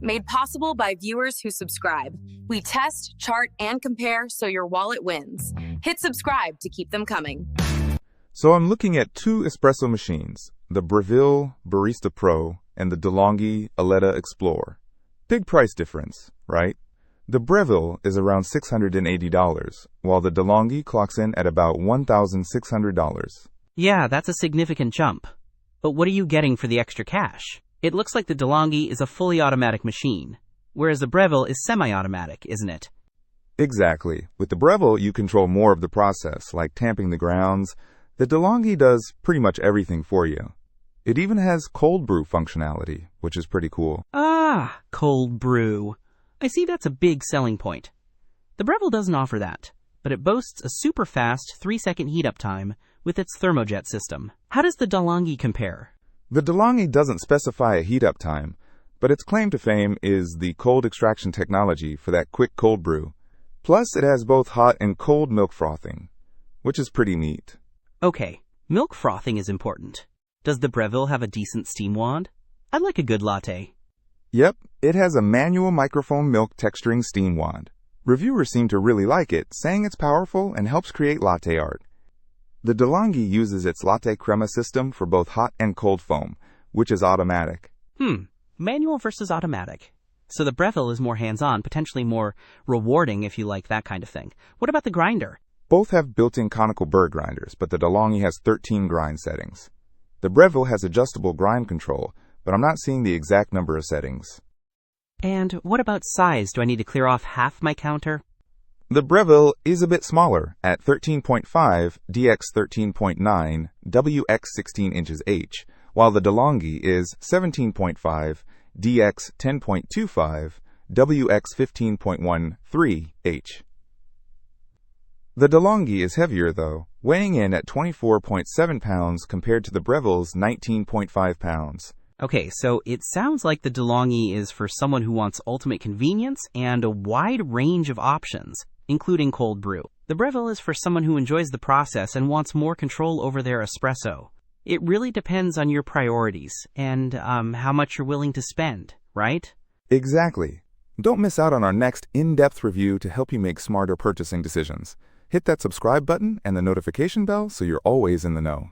Made possible by viewers who subscribe. We test, chart, and compare so your wallet wins. Hit subscribe to keep them coming. So I'm looking at two espresso machines, the Breville Barista Pro and the De'Longhi Eletta Explore. Big price difference, right? The Breville is around $680, while the De'Longhi clocks in at about $1,600. Yeah, that's a significant jump. But what are you getting for the extra cash? It looks like the De'Longhi is a fully automatic machine, whereas the Breville is semi-automatic, isn't it? Exactly. With the Breville, you control more of the process, like tamping the grounds. The De'Longhi does pretty much everything for you. It even has cold brew functionality, which is pretty cool. Ah, cold brew. I see that's a big selling point. The Breville doesn't offer that, but it boasts a super fast 3-second heat-up time with its thermojet system. How does the De'Longhi compare? The De'Longhi doesn't specify a heat-up time, but its claim to fame is the cold extraction technology for that quick cold brew. Plus, it has both hot and cold milk frothing, which is pretty neat. Okay, milk frothing is important. Does the Breville have a decent steam wand? I'd like a good latte. Yep, it has a manual microfoam milk texturing steam wand. Reviewers seem to really like it, saying it's powerful and helps create latte art. The De'Longhi uses its latte crema system for both hot and cold foam, which is automatic. Manual versus automatic. So the Breville is more hands-on, potentially more rewarding if you like that kind of thing. What about the grinder? Both have built-in conical burr grinders, but the De'Longhi has 13 grind settings. The Breville has adjustable grind control, but I'm not seeing the exact number of settings. And what about size? Do I need to clear off half my counter? The Breville is a bit smaller at 13.5 dx 13.9 wx 16 inches h, while the De'Longhi is 17.5 dx 10.25 wx 15.13 h. The De'Longhi is heavier though, weighing in at 24.7 pounds compared to the Breville's 19.5 pounds. Okay, so it sounds like the De'Longhi is for someone who wants ultimate convenience and a wide range of options, including cold brew. The Breville is for someone who enjoys the process and wants more control over their espresso. It really depends on your priorities and how much you're willing to spend, right? Exactly. Don't miss out on our next in-depth review to help you make smarter purchasing decisions. Hit that subscribe button and the notification bell so you're always in the know.